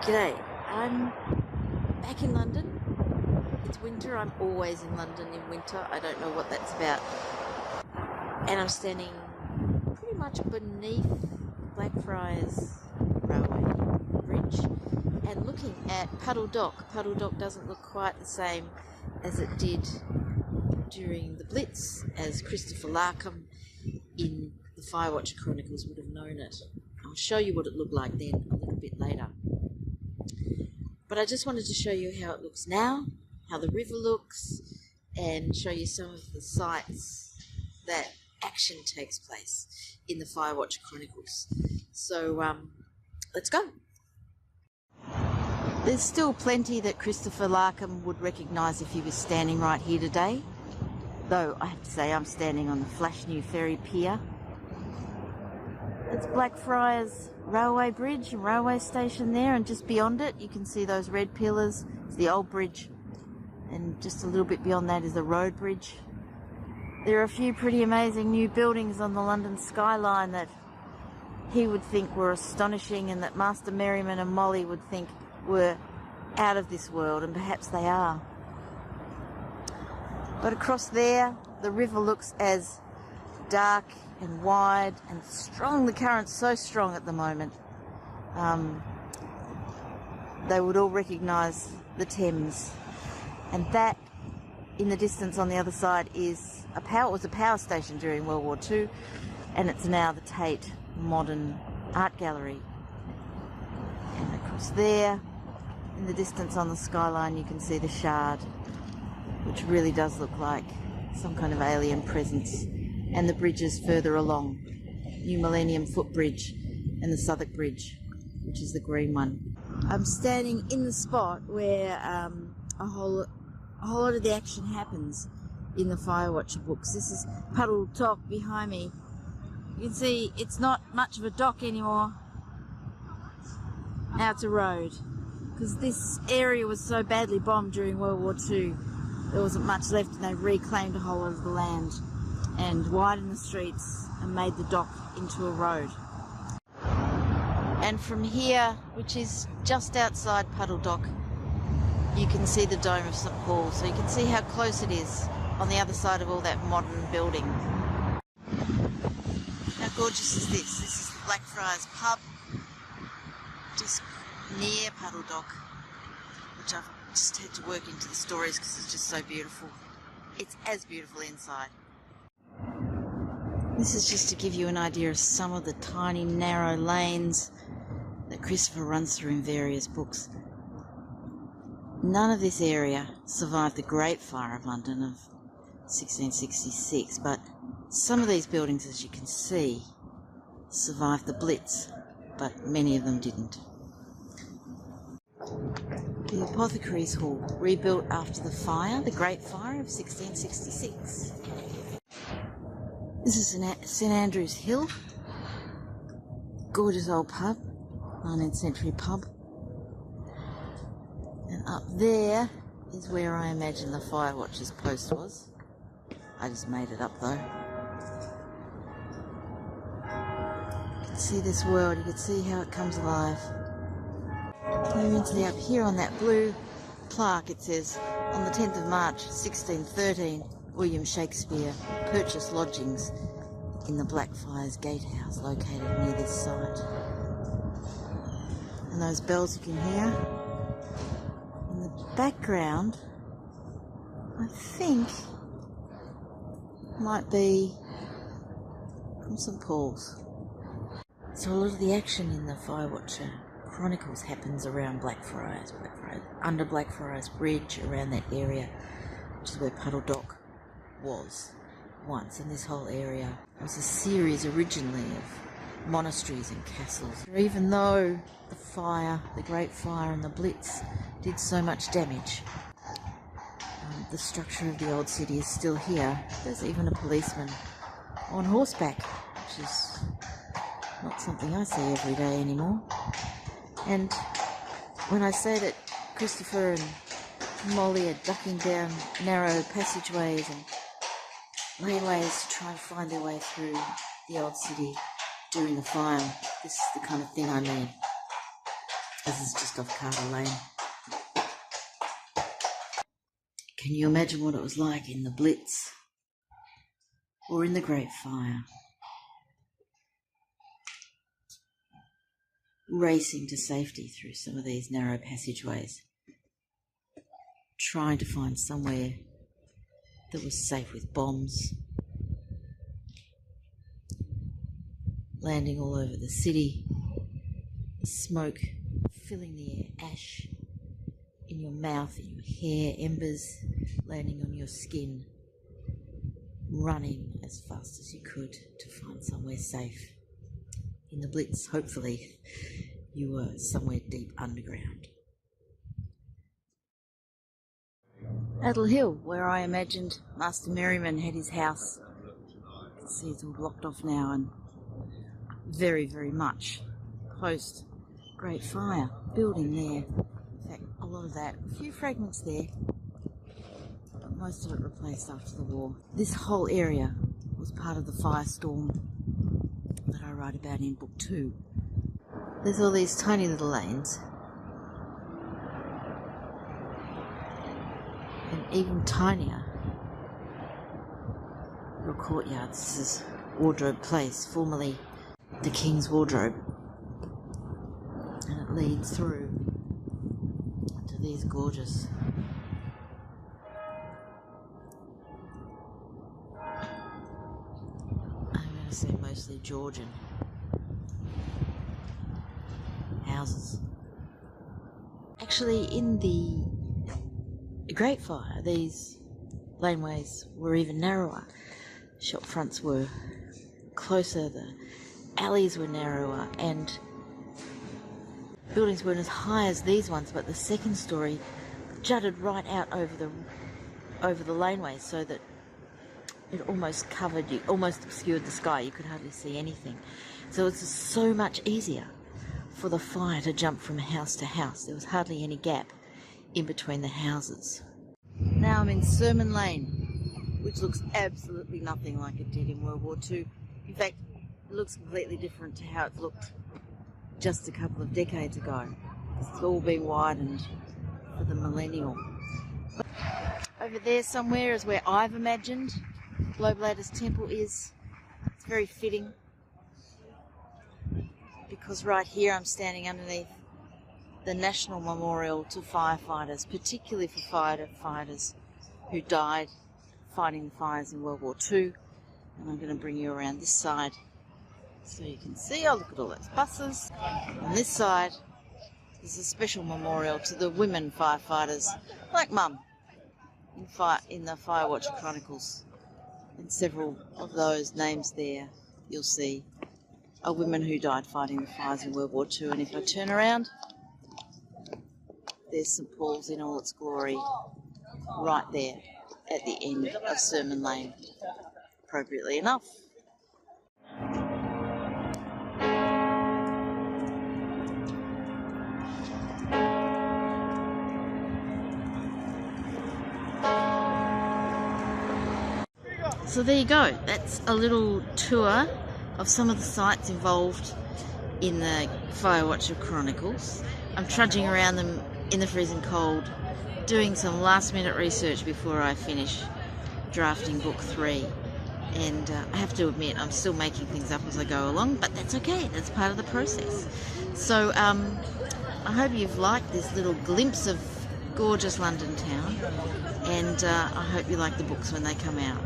G'day, I'm back in London. It's winter. I'm always in London in winter. I don't know what that's about. And I'm standing pretty much beneath Blackfriars railway bridge and looking at Puddle Dock. Puddle Dock doesn't look quite the same as it did during the Blitz, as Christopher Larkham in the Firewatcher Chronicles would have known it. I'll show you what it looked like then a little bit later. But I just wanted to show you how it looks now, how the river looks, and show you some of the sites that action takes place in the Firewatcher Chronicles. So let's go. There's still plenty that Christopher Larkham would recognise if he was standing right here today, though I have to say I'm standing on the flash new ferry pier. It's Blackfriars railway bridge and railway station there, and just beyond it you can see those red pillars. It's the old bridge, and just a little bit beyond that is the road bridge. There are a few pretty amazing new buildings on the London skyline that he would think were astonishing, and that Master Merriman and Molly would think were out of this world, and perhaps they are. But across there the river looks as dark and wide and strong. The current's so strong at the moment. They would all recognise the Thames, and that in the distance on the other side is was a power station during World War II, and it's now the Tate Modern Art Gallery. And across there in the distance on the skyline you can see the Shard, which really does look like some kind of alien presence, and the bridges further along, New Millennium Footbridge and the Southwark Bridge, which is the green one. I'm standing in the spot where a whole lot of the action happens in the Firewatcher books. This is Puddle Dock behind me. You can see it's not much of a dock anymore. Now it's a road, because this area was so badly bombed during World War II. There wasn't much left, and they reclaimed a whole lot of the land and widened the streets and made the dock into a road. And from here, which is just outside Puddle Dock, you can see the Dome of St Paul, so you can see how close it is on the other side of all that modern building. How gorgeous is this? This is the Blackfriars pub, just near Puddle Dock, which I've just had to work into the stories because it's just so beautiful. It's as beautiful inside. This is just to give you an idea of some of the tiny narrow lanes that Christopher runs through in various books. None of this area survived the Great Fire of London of 1666, but some of these buildings, as you can see, survived the Blitz, but many of them didn't. The Apothecaries Hall, rebuilt after the fire, the Great Fire of 1666. This is St Andrew's Hill, gorgeous old pub, 19th century pub. And up there is where I imagine the Firewatcher's post was. I just made it up though. You can see this world, you can see how it comes alive. You can see up here on that blue plaque it says, on the 10th of March 1613, William Shakespeare purchased lodgings in the Blackfriars Gatehouse located near this site. And those bells you can hear in the background, I think, might be from St Paul's. So a lot of the action in the Firewatcher Chronicles happens around Blackfriars, under Blackfriars Bridge, around that area, which is where Puddle Dock was once, and this whole area was a series originally of monasteries and castles. Even though the fire, the Great Fire and the Blitz did so much damage, the structure of the old city is still here. There's even a policeman on horseback, which is not something I see every day anymore. And when I say that Christopher and Molly are ducking down narrow passageways and laneways to try and find their way through the old city during the fire, this is the kind of thing I mean. This is just off Carter Lane. Can you imagine what it was like in the Blitz or in the Great Fire? Racing to safety through some of these narrow passageways, trying to find somewhere that was safe with bombs, landing all over the city, the smoke filling the air, ash in your mouth, in your hair, embers landing on your skin, running as fast as you could to find somewhere safe. In the Blitz, hopefully, you were somewhere deep underground. Addle Hill, where I imagined Master Merriman had his house. You can see it's all blocked off now and very, very much post Great Fire building there. In fact, a lot of that, a few fragments there, but most of it replaced after the war. This whole area was part of the firestorm that I write about in book 2. There's all these tiny little lanes, and even tinier your courtyard. This is Wardrobe Place, formerly the King's Wardrobe, and it leads through to these gorgeous say mostly Georgian houses. Actually, in the Great Fire, these laneways were even narrower. Shop fronts were closer, the alleys were narrower, and buildings weren't as high as these ones, but the second story jutted right out over the laneways, so that it almost covered you, almost obscured the sky. You could hardly see anything. So it's so much easier for the fire to jump from house to house. There was hardly any gap in between the houses. Now I'm in Sermon Lane, which looks absolutely nothing like it did in World War II. In fact, it looks completely different to how it looked just a couple of decades ago. It's all been widened for the millennial. But over there somewhere is where I've imagined Blowbladder's temple is. It's very fitting because right here I'm standing underneath the National Memorial to Firefighters, particularly for firefighters who died fighting the fires in World War II. And I'm going to bring you around this side so you can see. Oh, look at all those buses. On this side there's a special memorial to the women firefighters, like Mum in the Firewatcher Chronicles. And several of those names there, you'll see, are women who died fighting the fires in World War II. And if I turn around, there's St Paul's in all its glory, right there at the end of Sermon Lane, appropriately enough. So there you go, that's a little tour of some of the sites involved in the Firewatcher Chronicles. I'm trudging around them in the freezing cold, doing some last minute research before I finish drafting book 3. And I have to admit, I'm still making things up as I go along, but that's okay, that's part of the process. So I hope you've liked this little glimpse of gorgeous London town, and I hope you like the books when they come out.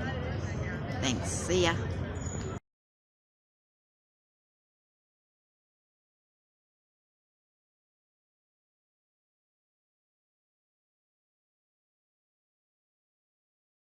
Thanks. See ya.